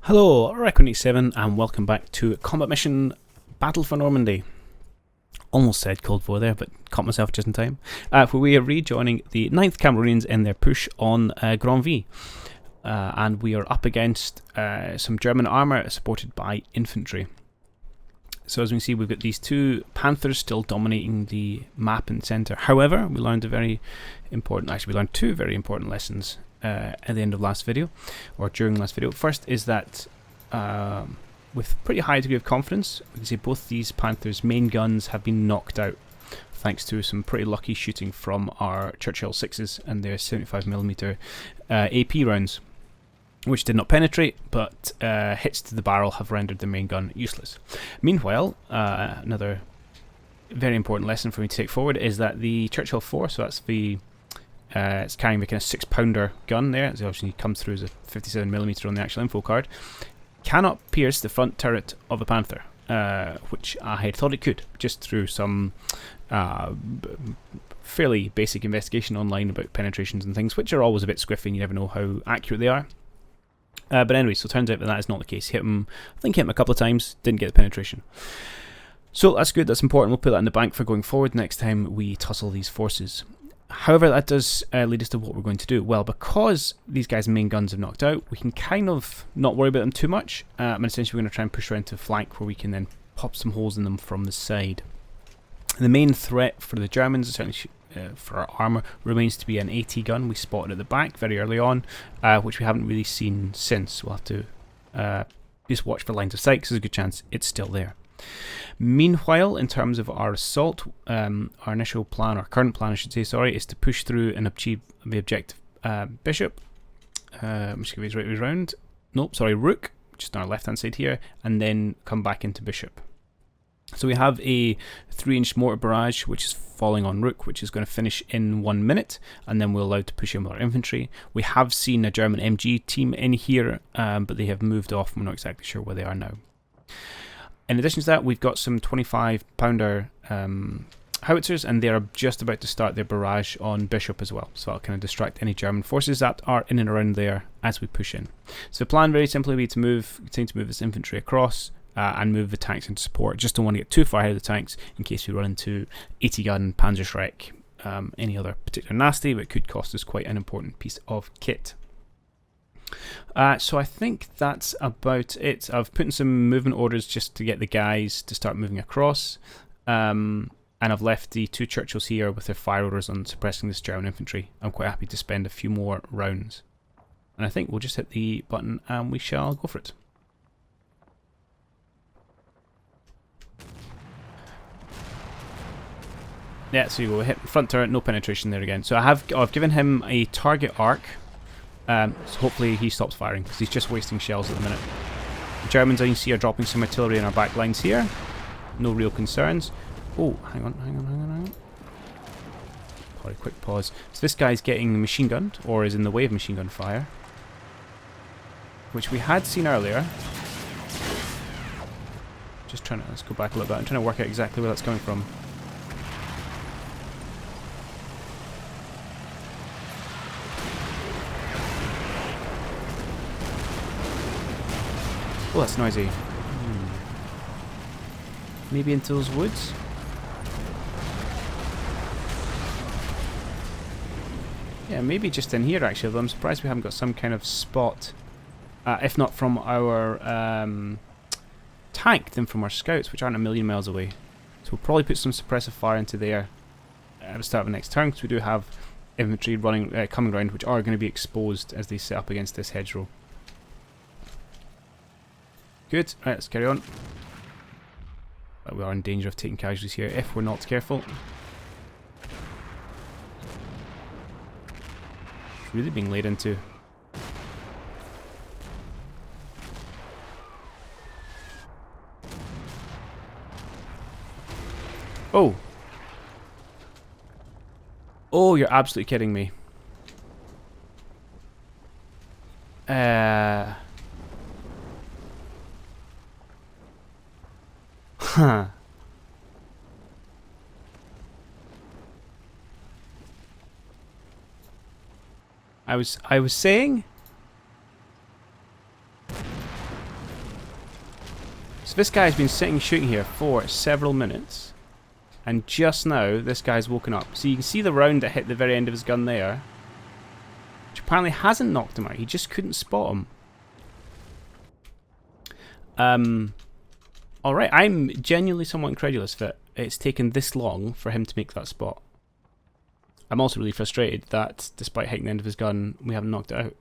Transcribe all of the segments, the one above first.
Hello, Recon87 and welcome back to Combat Mission Battle for Normandy. Almost said Cold War there, but caught myself just in time. Where we are rejoining the 9th Cameroonians in their push on Grandville. And we are up against some German armour supported by infantry. So as we can see, we've got these two Panthers still dominating the map in the centre. However, we learned we learned two very important lessons at the end of last video, or during last video. First is that with pretty high degree of confidence, we can see both these Panthers' main guns have been knocked out, thanks to some pretty lucky shooting from our Churchill 6s and their 75mm AP rounds, which did not penetrate, but hits to the barrel have rendered the main gun useless. Meanwhile, another very important lesson for me to take forward is that the Churchill 4, so that's the it's carrying the kind of 6-pounder gun there, it obviously comes through as a 57mm on the actual info card, cannot pierce the front turret of a Panther, which I had thought it could, just through some fairly basic investigation online about penetrations and things, which are always a bit squiffy and you never know how accurate they are. But anyway, so it turns out that is not the case. I think hit him a couple of times, didn't get the penetration. So that's good, that's important. We'll put that in the bank for going forward next time we tussle these forces. However, that does lead us to what we're going to do. Well, because these guys' main guns have knocked out, we can kind of not worry about them too much. And essentially we're going to try and push around to the flank where we can then pop some holes in them from the side. The main threat for the Germans, certainly for our armour, remains to be an AT gun we spotted at the back very early on, which we haven't really seen since. We'll have to just watch for lines of sight because there's a good chance it's still there. Meanwhile, in terms of our assault, our initial plan, our current plan I should say, sorry, is to push through and achieve the objective Bishop. I'm just going to go right around. Nope, sorry, Rook, just on our left hand side here, and then come back into Bishop. So we have a 3-inch mortar barrage which is falling on Rook, which is going to finish in 1 minute, and then we're allowed to push in with our infantry. We have seen a German MG team in here, but they have moved off. We're not exactly sure where they are now. In addition to that, we've got some 25-pounder howitzers, and they are just about to start their barrage on Bishop as well. So that'll kind of distract any German forces that are in and around there as we push in. So the plan very simply will be to continue to move this infantry across and move the tanks into support. Just don't want to get too far ahead of the tanks in case we run into 80-gun, Panzerschreck, any other particular nasty, but it could cost us quite an important piece of kit. So I think that's about it. I've put in some movement orders just to get the guys to start moving across, and I've left the two Churchills here with their fire orders on suppressing this German infantry. I'm quite happy to spend a few more rounds, and I think we'll just hit the button and we shall go for it. Yeah, so you go, hit front turret, no penetration there again. So I've given him a target arc. So hopefully he stops firing because he's just wasting shells at the minute. The Germans, I can see, are dropping some artillery in our back lines here. No real concerns. Oh, hang on. Probably a quick pause. So this guy's getting machine gunned, or is in the way of machine gun fire, which we had seen earlier. Just trying to, let's go back a little bit. I'm trying to work out exactly where that's coming from. Oh, that's noisy. Maybe into those woods? Yeah, maybe just in here actually, although I'm surprised we haven't got some kind of spot, if not from our tank, then from our scouts, which aren't a million miles away. So we'll probably put some suppressive fire into there at the start of the next turn, because we do have infantry coming around, which are going to be exposed as they set up against this hedgerow. Good, right, let's carry on. We are in danger of taking casualties here if we're not careful. It's really being laid into. Oh! Oh, you're absolutely kidding me. Huh. I was saying So this guy's been sitting shooting here for several minutes, and just now this guy's woken up. So you can see the round that hit the very end of his gun there, which apparently hasn't knocked him out. He just couldn't spot him. Alright, I'm genuinely somewhat incredulous that it's taken this long for him to make that spot. I'm also really frustrated that, despite hitting the end of his gun, we haven't knocked it out.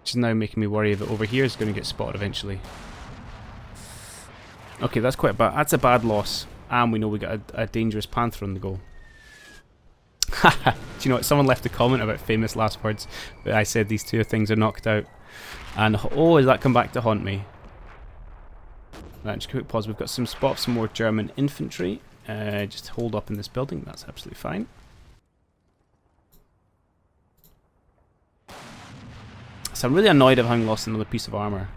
Which is now making me worry that over here is going to get spotted eventually. Okay, that's quite bad. That's a bad loss. And we know we got a dangerous panther on the go. Haha. Do you know what? Someone left a comment about famous last words. But I said these two things are knocked out. And oh, has that come back to haunt me? Right, just a quick pause. We've got some spots, some more German infantry. Just hold up in this building. That's absolutely fine. So I'm really annoyed of having lost another piece of armour.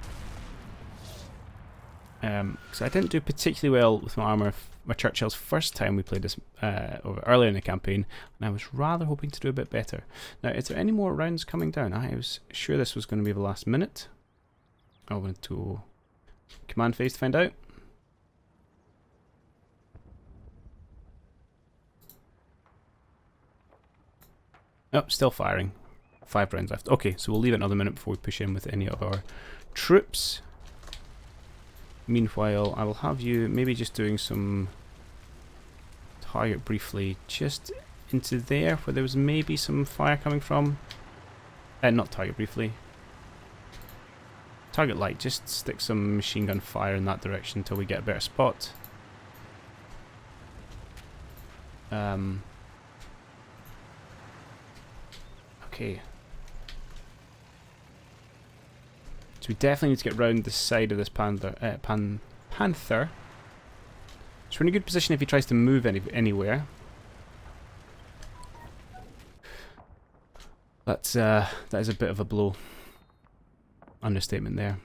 So I didn't do particularly well with my armour, my Churchill's first time we played this earlier in the campaign, and I was rather hoping to do a bit better. Now, is there any more rounds coming down? I was sure this was going to be the last minute. I went to command phase to find out. Oh, still firing. 5 rounds left. Okay, so we'll leave it another minute before we push in with any of our troops. Meanwhile, I will have you maybe just doing some target briefly just into there where there was maybe some fire coming from. Not target briefly. Target light, just stick some machine gun fire in that direction until we get a better spot. Okay. So we definitely need to get round the side of this panther. So we're in a good position if he tries to move anywhere. That is a bit of a blow. Understatement there.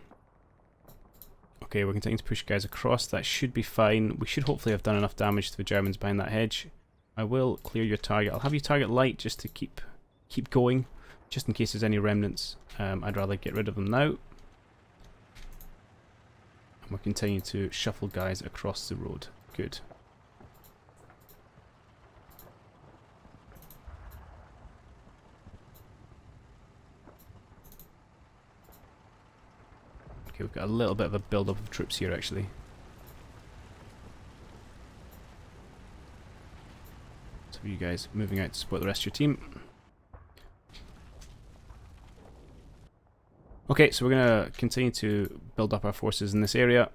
Okay, we're continuing to push guys across. That should be fine. We should hopefully have done enough damage to the Germans behind that hedge. I will clear your target. I'll have you target light just to keep going, just in case there's any remnants. I'd rather get rid of them now. And we're continuing to shuffle guys across the road. Good. Okay, we've got a little bit of a build-up of troops here actually. So you guys moving out to support the rest of your team. Okay, so we're going to continue to build up our forces in this area,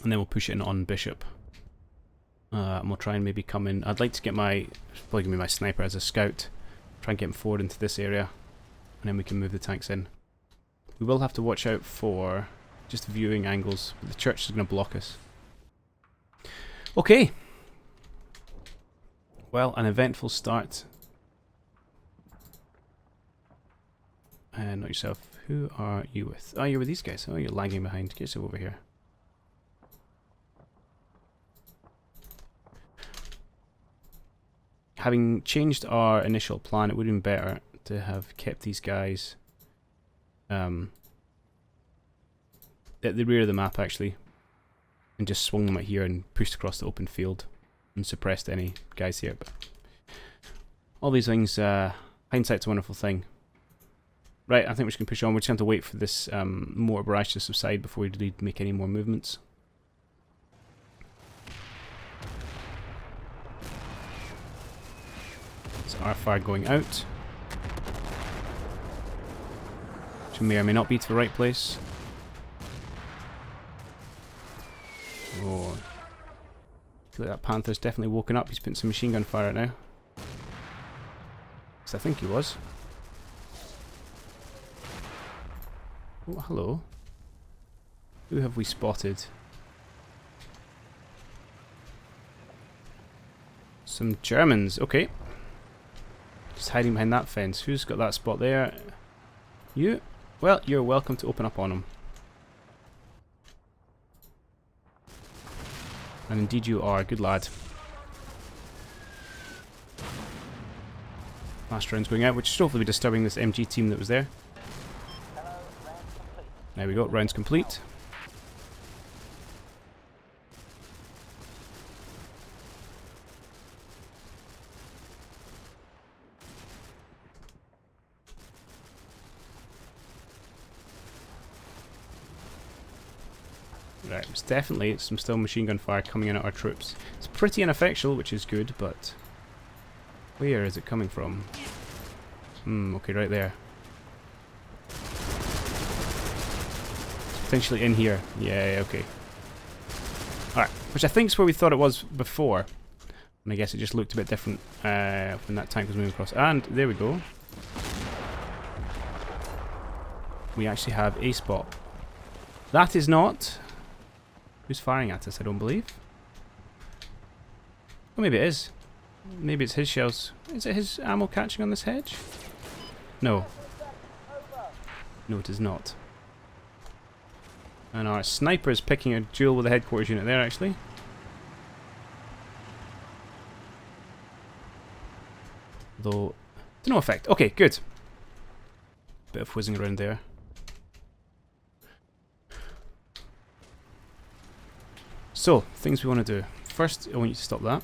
and then we'll push in on Bishop. And we'll try and maybe come in. I'd like to get probably going to be my sniper as a scout. Try and get him forward into this area, and then we can move the tanks in. We will have to watch out for just viewing angles, but the church is going to block us. Okay. Well, an eventful start. Not yourself. Who are you with? Oh, you're with these guys. Oh, you're lagging behind. Get yourself over here. Having changed our initial plan, it would have been better to have kept these guys at the rear of the map, actually, and just swung them out here and pushed across the open field and suppressed any guys here. But all these things, hindsight's a wonderful thing. Right, I think we're just going to push on. We're just going to wait for this mortar barrage to subside before we make any more movements. So our fire going out. Which may or may not be to the right place. Oh. I feel like that panther's definitely woken up. He's putting some machine gun fire out now. Because I think he was. Oh, hello. Who have we spotted? Some Germans. Okay. Just hiding behind that fence. Who's got that spot there? You? Well, you're welcome to open up on them. And indeed you are. Good lad. Last round's going out, which should hopefully be disturbing this MG team that was there. There we go, round's complete. Right, there's definitely some still machine gun fire coming in at our troops. It's pretty ineffectual, which is good, but where is it coming from? Okay, right there. It's potentially in here. Yeah, okay. Alright, which I think is where we thought it was before. And I guess it just looked a bit different when that tank was moving across. And there we go. We actually have a spot. That is not... Who's firing at us, I don't believe. Oh, maybe it is. Maybe it's his shells. Is it his ammo catching on this hedge? No. No, it is not. And our sniper is picking a duel with the headquarters unit there, actually. Though, to no effect. Okay, good. Bit of whizzing around there. So, things we want to do. First, I want you to stop that.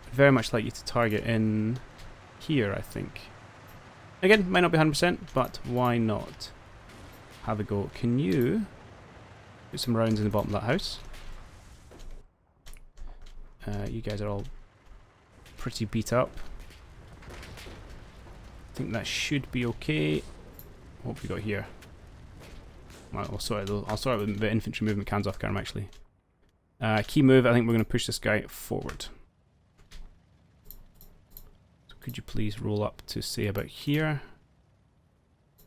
I'd very much like you to target in here, I think. Again, might not be 100%, but why not? Have a go. Can you put some rounds in the bottom of that house? You guys are all pretty beat up. I think that should be okay. What have we got here? I'll sort it with the infantry movement cans off camera, actually. Key move, I think we're going to push this guy forward. So could you please roll up to say about here?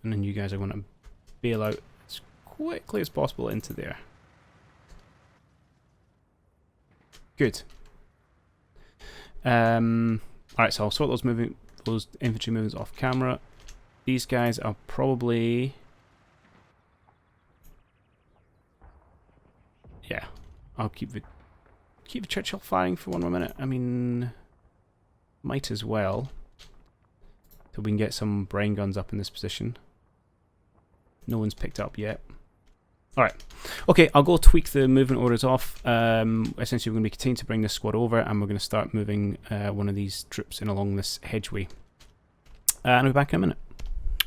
And then you guys are going to bail out as quickly as possible into there. Good. Alright, so I'll sort those infantry movements off camera. These guys are probably... Yeah, I'll keep the Churchill firing for one more minute. I mean, might as well, so we can get some brain guns up in this position. No one's picked up yet. All right, okay. I'll go tweak the movement orders off. Essentially, we're going to be continuing to bring this squad over, and we're going to start moving one of these troops in along this hedgeway. And I'll be back in a minute.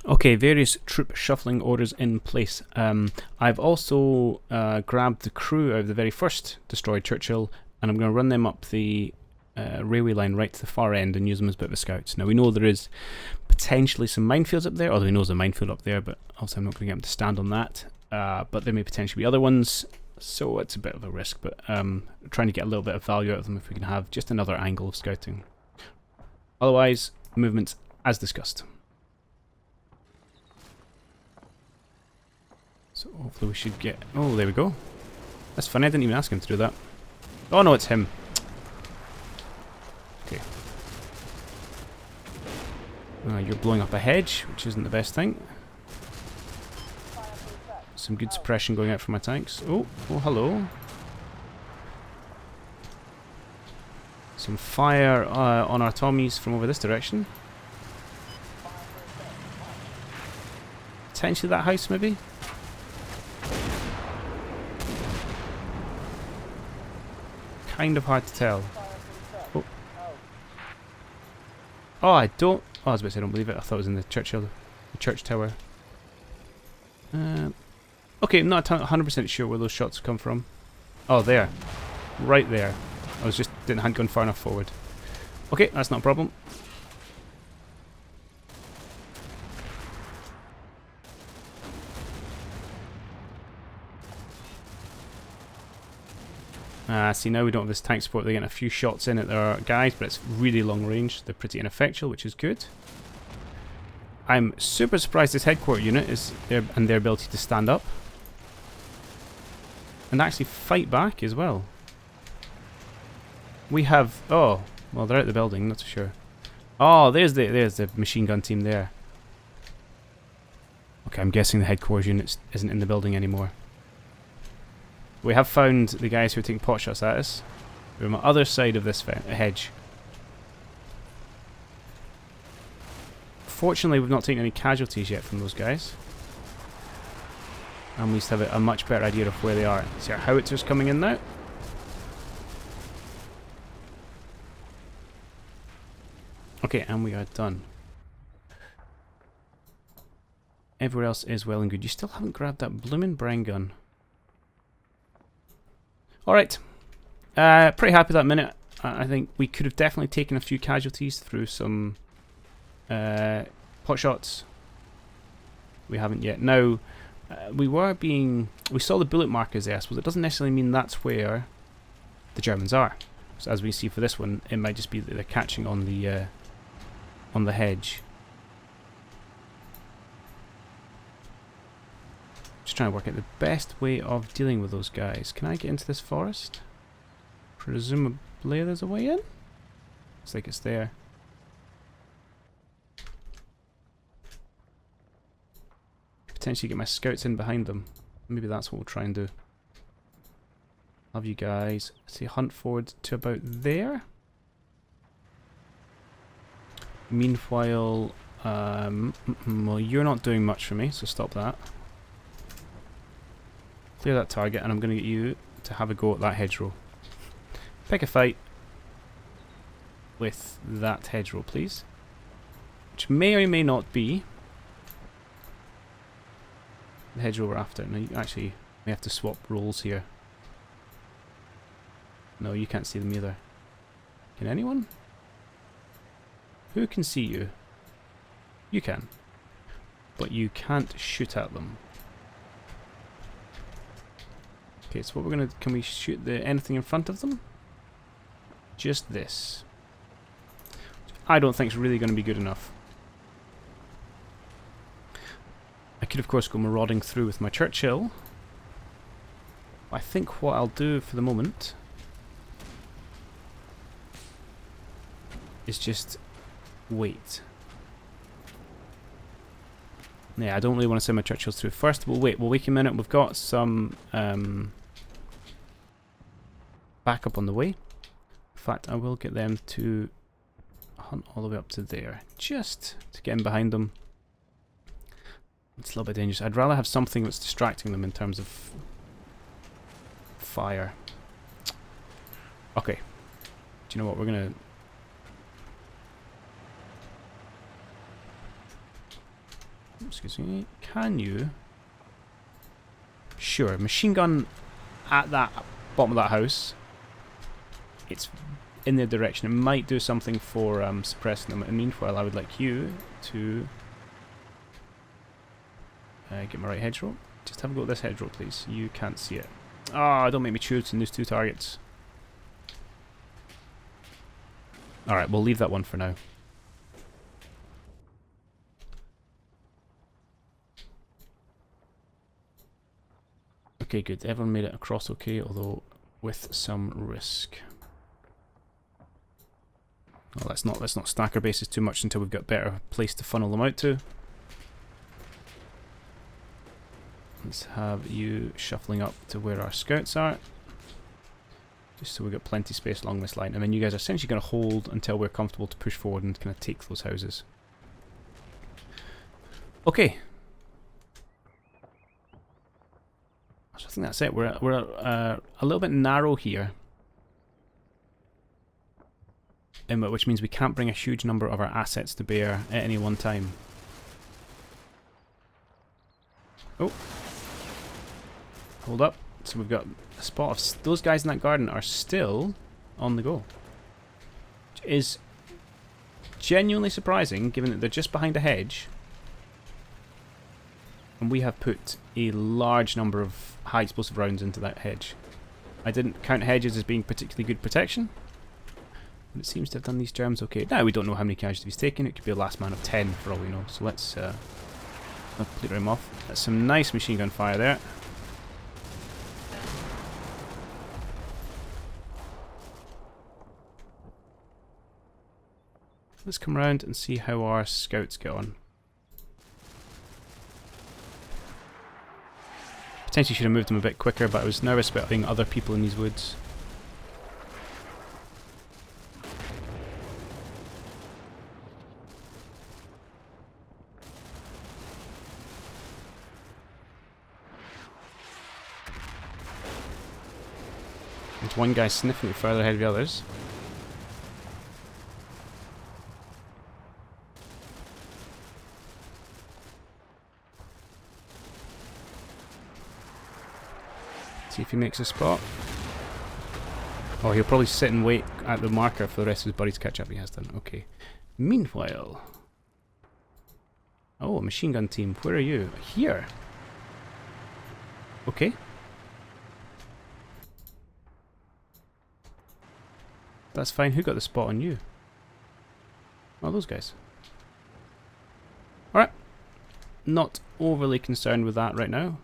Okay, various troop shuffling orders in place. I've also grabbed the crew out of the very first destroyed Churchill, and I'm going to run them up the railway line right to the far end and use them as a bit of a scouts. Now we know there is potentially some minefields up there, although we know there's a minefield up there, but also I'm not going to get them to stand on that. But there may potentially be other ones, so it's a bit of a risk, but trying to get a little bit of value out of them if we can have just another angle of scouting. Otherwise, movements as discussed. So hopefully we should get... Oh, there we go. That's funny, I didn't even ask him to do that. Oh no, it's him. Okay. You're blowing up a hedge, which isn't the best thing. Some good suppression going out from my tanks. Oh, hello. Some fire on our Tommies from over this direction. Potentially that house, maybe? Kind of hard to tell. Oh, I don't... Oh, I was about to say I don't believe it. I thought it was in the Churchill, the church tower. Okay, I'm not 100% sure where those shots come from. Oh, there. Right there. I was just... hadn't gone far enough forward. Okay, that's not a problem. See, now we don't have this tank support. They're getting a few shots in at their guys, but it's really long range. They're pretty ineffectual, which is good. I'm super surprised this headquarter unit is their ability to stand up and actually fight back as well. We have... Oh, well, they're out of the building, not so sure. Oh, there's the machine gun team there. Okay, I'm guessing the headquarters unit isn't in the building anymore. We have found the guys who are taking pot shots at us. We're on the other side of this hedge. Fortunately, we've not taken any casualties yet from those guys. And we just have a much better idea of where they are. See our howitzers coming in now. Okay, and we are done. Everywhere else is well and good. You still haven't grabbed that bloomin' brine gun. Alright. Pretty happy with that minute. I think we could have definitely taken a few casualties through some pot shots. We haven't yet. Now, we saw the bullet markers there, but it doesn't necessarily mean that's where the Germans are. So as we see for this one, it might just be that they're catching on the hedge. Just trying to work out the best way of dealing with those guys. Can I get into this forest? Presumably there's a way in? Looks like it's there. Potentially get my scouts in behind them. Maybe that's what we'll try and do. Love you guys. Say hunt forward to about there. Meanwhile, well, you're not doing much for me, so stop that. Clear that target, and I'm going to get you to have a go at that hedgerow. Pick a fight with that hedgerow, please. Which may or may not be the hedgerow we're after. Now, you actually may have to swap roles here. No, you can't see them either. Can anyone? Who can see you? You can. But you can't shoot at them. Okay, so what we're gonna... Can we shoot anything in front of them? Just this. I don't think it's really going to be good enough. I could of course go marauding through with my Churchill. I think what I'll do for the moment is just wait. Yeah, I don't really want to send my Churchills through. First, we'll wait a minute. We've got some backup on the way. In fact, I will get them to hunt all the way up to there, just to get in behind them. It's a little bit dangerous. I'd rather have something that's distracting them in terms of fire. Okay. Do you know what? We're gonna... Excuse me. Can you... Sure. Machine gun at that bottom of that house. It's in their direction. It might do something for suppressing them. And meanwhile, I would like you to get my right hedgerow. Just have a go at this hedgerow, please. You can't see it. Ah, don't make me choose in those two targets. Alright, we'll leave that one for now. Okay, good. Everyone made it across okay, although with some risk. Well, let's not stack our bases too much until we've got a better place to funnel them out to. Let's have you shuffling up to where our scouts are. Just so we've got plenty of space along this line. And then you guys are essentially going to hold until we're comfortable to push forward and kind of take those houses. Okay. So I think that's it. We're a little bit narrow here. Which means we can't bring a huge number of our assets to bear at any one time. Oh. Hold up. So we've got a spot of... Those guys in that garden are still on the go. Which is genuinely surprising, given that they're just behind a hedge. And we have put a large number of high explosive rounds into that hedge. I didn't count hedges as being particularly good protection. But it seems to have done these Germs okay. Now we don't know how many casualties he's taken. It could be a last man of 10 for all we know. So let's completely him off. That's some nice machine gun fire there. Let's come around and see how our scouts get on. Potentially should have moved them a bit quicker, but I was nervous about having other people in these woods. There's one guy sniffing it further ahead of the others. See if he makes a spot. Oh, he'll probably sit and wait at the marker for the rest of his buddies to catch up. He has done. Okay. Meanwhile... Oh, a machine gun team. Where are you? Here. Okay. That's fine. Who got the spot on you? Oh, those guys. Alright. Not overly concerned with that right now.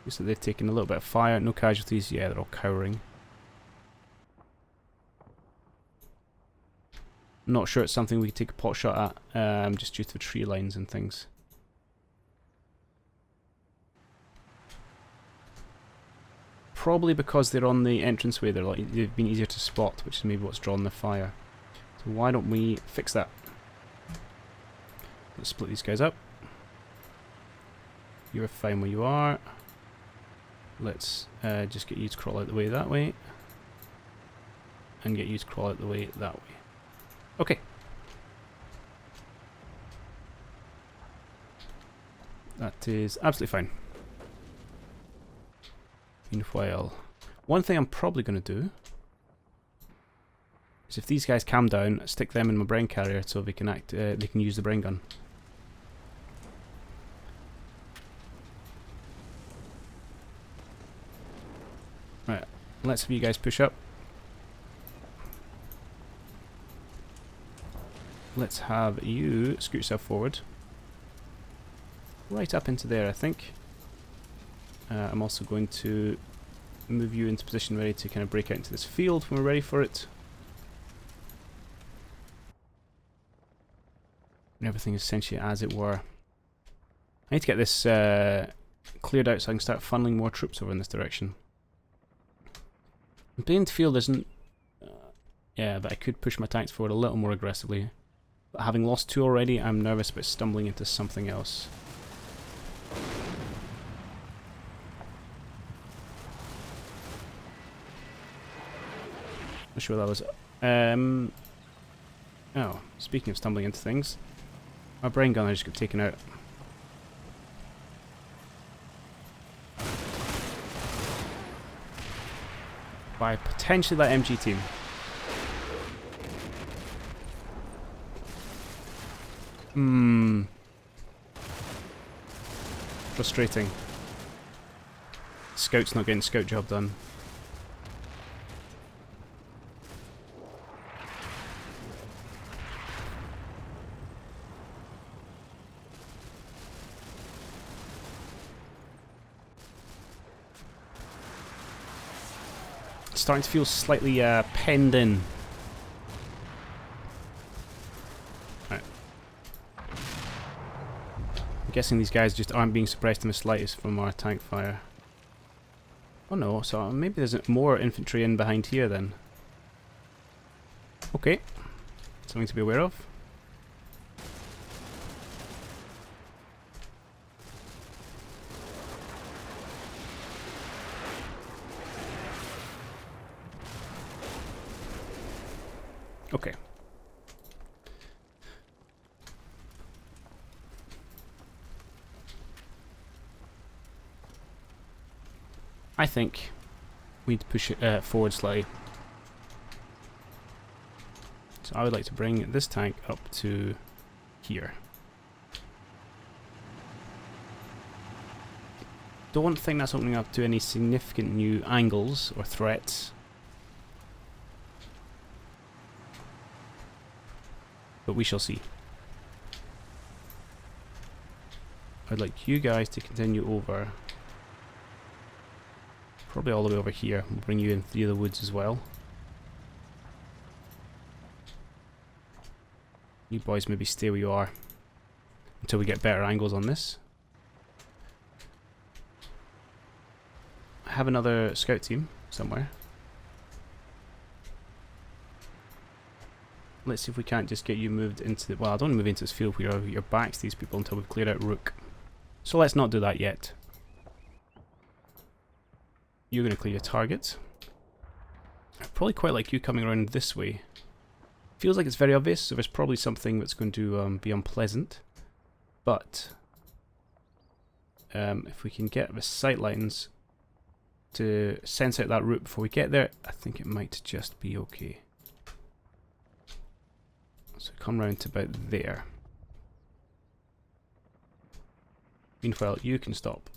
Looks like they've taken a little bit of fire. No casualties. Yeah, they're all cowering. Not sure it's something we could take a pot shot at, just due to the tree lines and things. Probably because they're on the entranceway, they've been easier to spot, which is maybe what's drawn the fire. So why don't we fix that? Let's split these guys up. You're fine where you are. Let's just get you to crawl out the way that way. And get you to crawl out the way that way. Okay. That is absolutely fine. Meanwhile, one thing I'm probably going to do is if these guys calm down, stick them in my brain carrier so they can they can use the brain gun. Right, let's have you guys push up. Let's have you scoot yourself forward. Right up into there, I think. I'm also going to move you into position ready to kind of break out into this field when we're ready for it. And everything is essentially as it were. I need to get this cleared out so I can start funneling more troops over in this direction. I'm beginning to feel there's yeah, that I could push my tanks forward a little more aggressively. But having lost 2 already, I'm nervous about stumbling into something else. Not sure what that was. Oh, speaking of stumbling into things, my brain gunner just got taken out. By potentially that MG team. Frustrating. Scout's not getting scout job done. Starting to feel slightly penned in. Right. I'm guessing these guys just aren't being suppressed in the slightest from our tank fire. Oh no, so maybe there's more infantry in behind here then. Okay. Something to be aware of. Okay. I think we need to push it forward slightly. So I would like to bring this tank up to here. Don't think that's opening up to any significant new angles or threats. But we shall see. I'd like you guys to continue over. Probably all the way over here. We'll bring you in through the woods as well. You boys maybe stay where you are until we get better angles on this. I have another scout team somewhere. Let's see if we can't just get you moved into the... Well, I don't want to move into this field where your back's these people until we've cleared out Rook. So let's not do that yet. You're going to clear your target. I'd probably quite like you coming around this way. Feels like it's very obvious, so there's probably something that's going to be unpleasant. But if we can get the sight lines to sense out that route before we get there, I think it might just be okay. So come round to about there. Meanwhile, you can stop.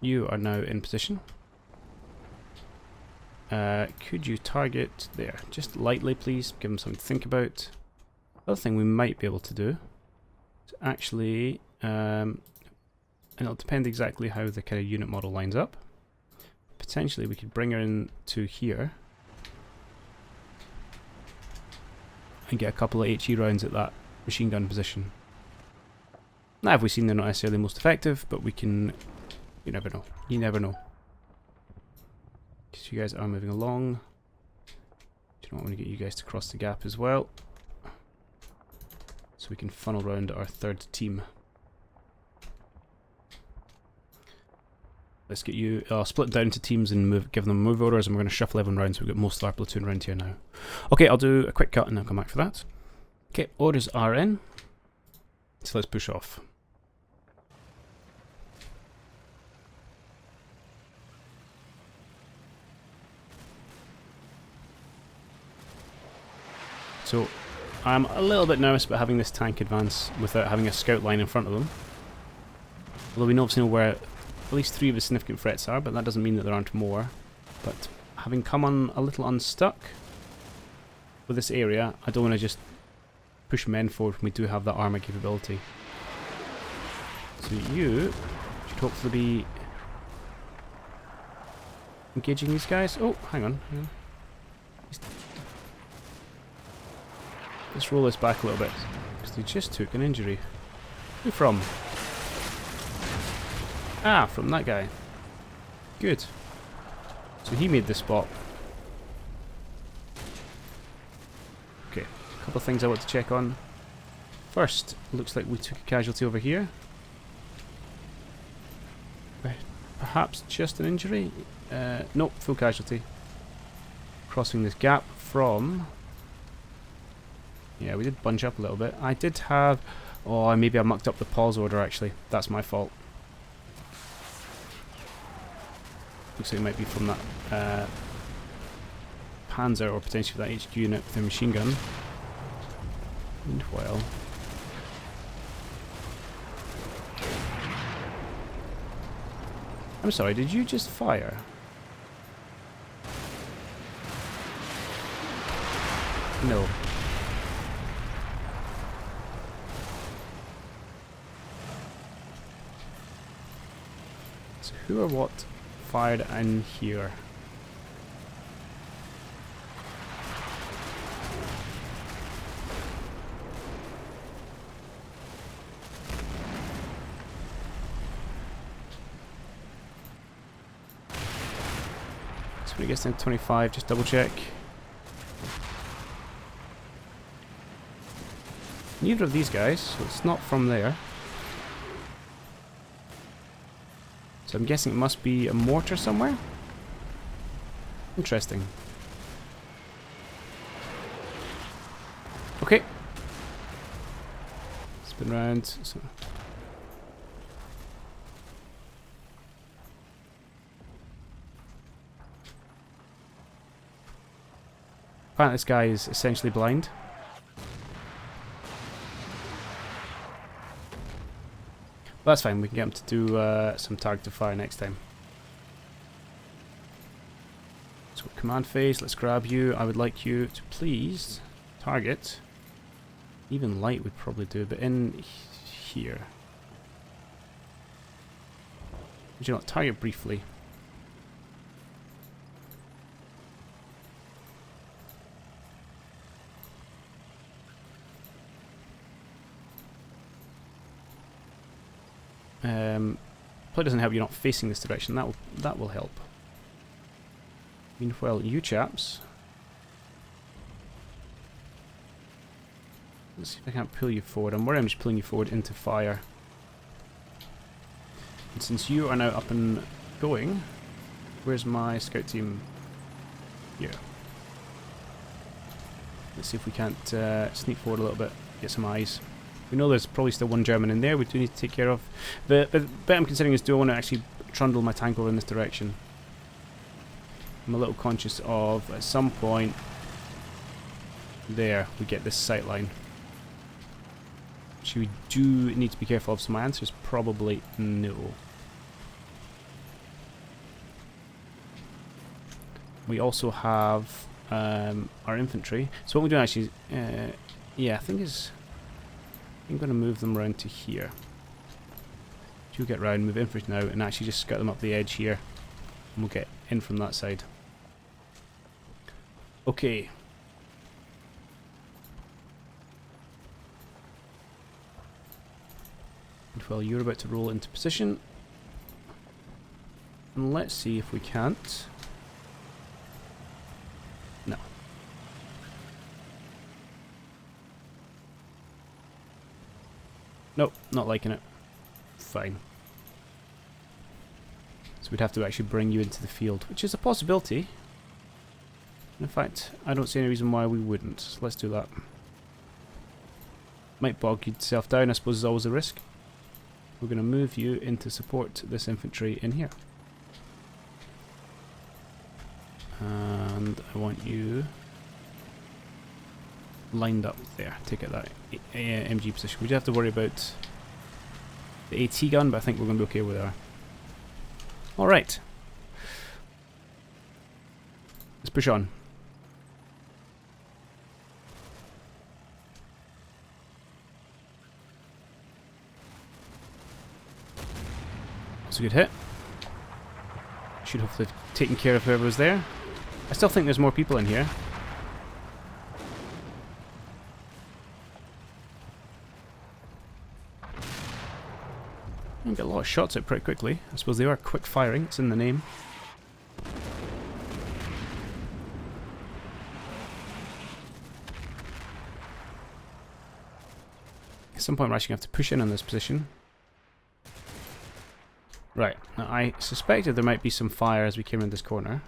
You are now in position. Could you target there? Just lightly, please. Give them something to think about. Other thing we might be able to do is actually, and it'll depend exactly how the kind of unit model lines up. Potentially we could bring her in to here and get a couple of HE rounds at that machine gun position. Now, have we seen they're not necessarily most effective, but we can. You never know. You never know. Because you guys are moving along. Do you know what? I want to get you guys to cross the gap as well, so we can funnel round our third team. Let's get you split down into teams and give them move orders, and we're going to shuffle everyone round so we've got most of our platoon around here now. Okay, I'll do a quick cut and I'll come back for that. Okay, orders are in. So let's push off. So I'm a little bit nervous about having this tank advance without having a scout line in front of them. Although we obviously know where at least 3 of the significant threats are, but that doesn't mean that there aren't more. But having come on a little unstuck with this area, I don't want to just push men forward when we do have that armor capability. So you should hopefully be engaging these guys. Oh, hang on. Let's roll this back a little bit, because they just took an injury. Who from? Ah, from that guy. Good. So he made the spot. Okay, a couple of things I want to check on. First, looks like we took a casualty over here. Perhaps just an injury? Nope, full casualty. Crossing this gap from... Yeah, we did bunch up a little bit. I did have... Oh, maybe I mucked up the pause order actually. That's my fault. Looks like it might be from that Panzer, or potentially that HQ unit with the machine gun. Meanwhile... I'm sorry, did you just fire? No. So who or what fired in here? So when it gets down to 25, just double check. Neither of these guys, so it's not from there. So I'm guessing it must be a mortar somewhere? Interesting. Okay. Spin round. So. Apparently this guy is essentially blind. But that's fine, we can get him to do some targeted fire next time. So command phase, let's grab you. I would like you to please target. Even light would probably do, but in here. Would you not target briefly? Probably doesn't help you're not facing this direction. That will help. Meanwhile, you chaps, Let's see if I can't pull you forward. I'm worried I'm just pulling you forward into fire. And since you are now up and going, where's my scout team? Here. Let's see if we can't sneak forward a little bit, get some eyes. We know there's probably still one German in there we do need to take care of. The bit I'm considering is, do I want to actually trundle my tank over in this direction? I'm a little conscious of, at some point, there, we get this sight line. Which we do need to be careful of, so my answer is probably no. We also have our infantry. So what we're doing actually, yeah, I think I'm going to move them around to here. You get round, move infantry now, and actually just scout them up the edge here, and we'll get in from that side. Okay. And while you're about to roll into position, and let's see if we can't. No. Nope, not liking it. Fine. So we'd have to actually bring you into the field, which is a possibility. In fact, I don't see any reason why we wouldn't. So let's do that. Might bog yourself down, I suppose, is always a risk. We're going to move you in to support this infantry in here. And I want you lined up there. Take out that MG position. We do have to worry about the AT gun, but I think we're going to be okay with that. Alright. Let's push on. That's a good hit. Should hopefully have taken care of whoever was there. I still think there's more people in here. You can get a lot of shots out pretty quickly. I suppose they are quick firing, it's in the name. At some point we're actually going to have to push in on this position. Right, now I suspected there might be some fire as we came around this corner.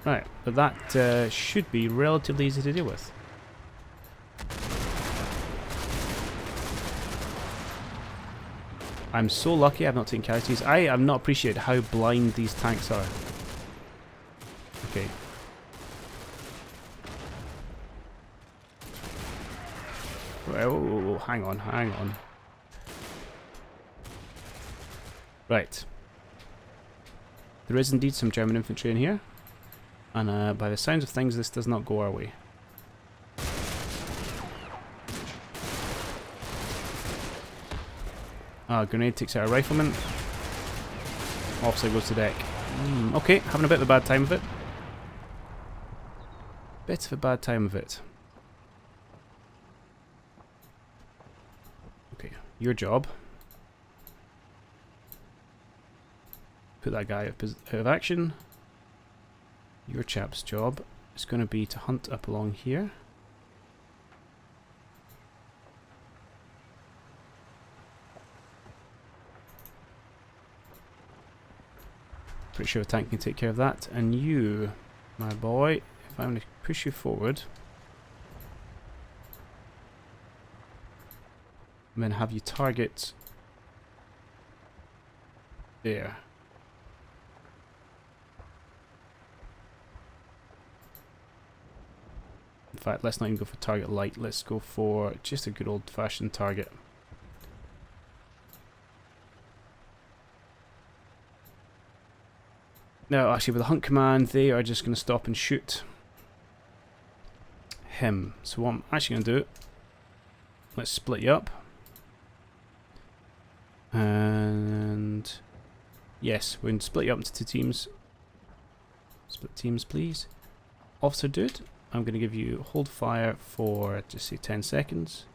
Right, but that should be relatively easy to deal with. I'm so lucky I've not taken casualties. I have not appreciated how blind these tanks are. Okay. Right, oh, hang on, hang on. Right. There is indeed some German infantry in here. And by the sounds of things, this does not go our way. Grenade takes out a rifleman. Officer goes to deck. Okay, having a bit of a bad time of it. Bit of a bad time of it. Okay, your job. Put that guy out of action. Your chap's job is going to be to hunt up along here. Pretty sure a tank can take care of that. And you, my boy, if I'm going to push you forward, and then have you target there. In fact, let's not even go for target light. Let's go for just a good old-fashioned target. Now, actually, with the hunt command, they are just going to stop and shoot him. So what I'm actually going to do, let's split you up. And yes, we're going to split you up into two teams. Split teams, please. Officer dude, I'm going to give you hold fire for just say 10 seconds.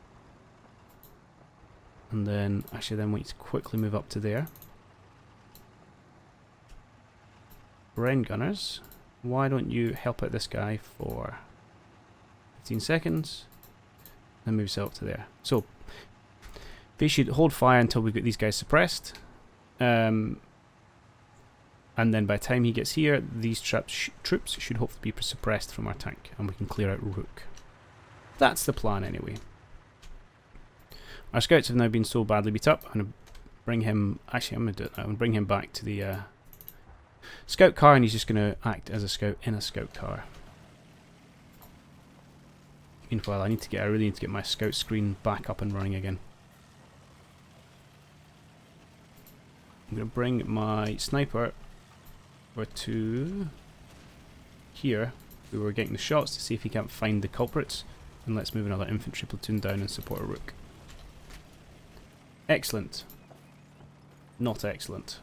And then, actually, then want you to quickly move up to there. Bren gunners, why don't you help out this guy for 15 seconds. Then move yourself to there. So they should hold fire until we get these guys suppressed. And then by the time he gets here, these troops should hopefully be suppressed from our tank, and we can clear out Rook. That's the plan anyway. Our scouts have now been so badly beat up. I'm going to bring him... Actually, I'm going to do it now. I'm going to bring him back to the scout car, and he's just going to act as a scout in a scout car. Meanwhile, I really need to get my scout screen back up and running again. I'm going to bring my sniper over to here, where we're getting the shots, to see if he can't find the culprits. And let's move another infantry platoon down and support a Rook. Excellent. Not excellent.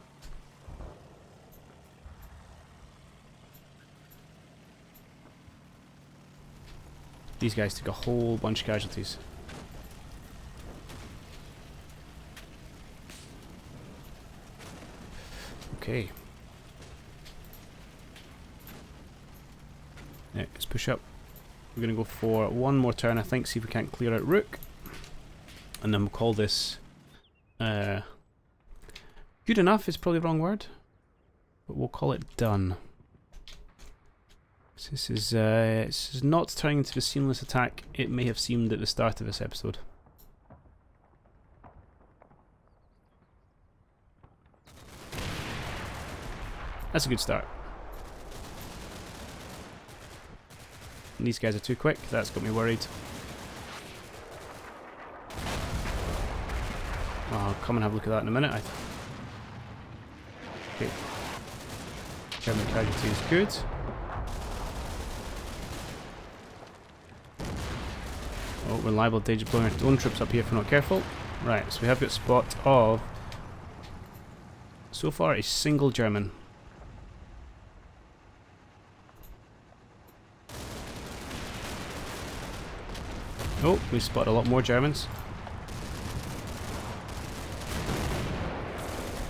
These guys took a whole bunch of casualties. Okay. Yeah, let's push up. We're going to go for one more turn, I think, see if we can't clear out Rook. And then we'll call this... good enough is probably the wrong word. But we'll call it done. So this is not turning into the seamless attack it may have seemed at the start of this episode. That's a good start. And these guys are too quick, that's got me worried. I'll come and have a look at that in a minute. Okay. German casualty is good. Oh, we're liable to danger blowing our own troops up here if we're not careful. Right, so we have got a spot of, so far, a single German. Oh, we spotted a lot more Germans.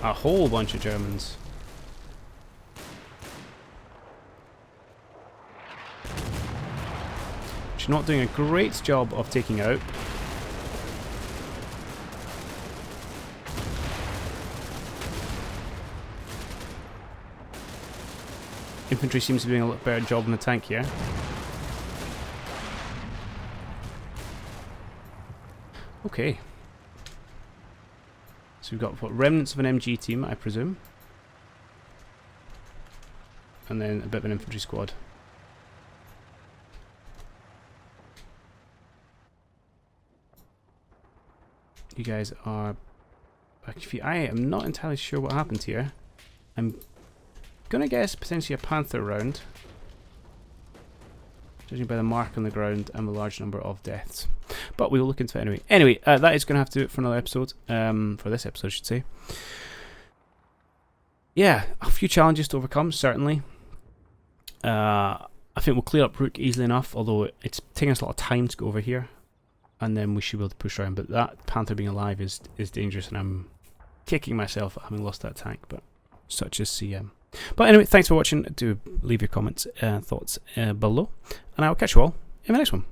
A whole bunch of Germans. Which are not doing a great job of taking out. Infantry seems to be doing a lot better job in the tank here. Okay. So we've got what, remnants of an MG team, I presume. And then a bit of an infantry squad. You guys are... Actually, I am not entirely sure what happened here. I'm gonna guess potentially a Panther round. Judging by the mark on the ground and the large number of deaths. But we will look into it anyway. Anyway, that is going to have to do it for another episode. For this episode, I should say. Yeah, a few challenges to overcome, certainly. I think we'll clear up Rook easily enough, although it's taking us a lot of time to go over here. And then we should be able to push around. But that Panther being alive is dangerous, and I'm kicking myself at having lost that tank. But such is CM. But anyway, thanks for watching. Do leave your comments and thoughts below. And I will catch you all in the next one.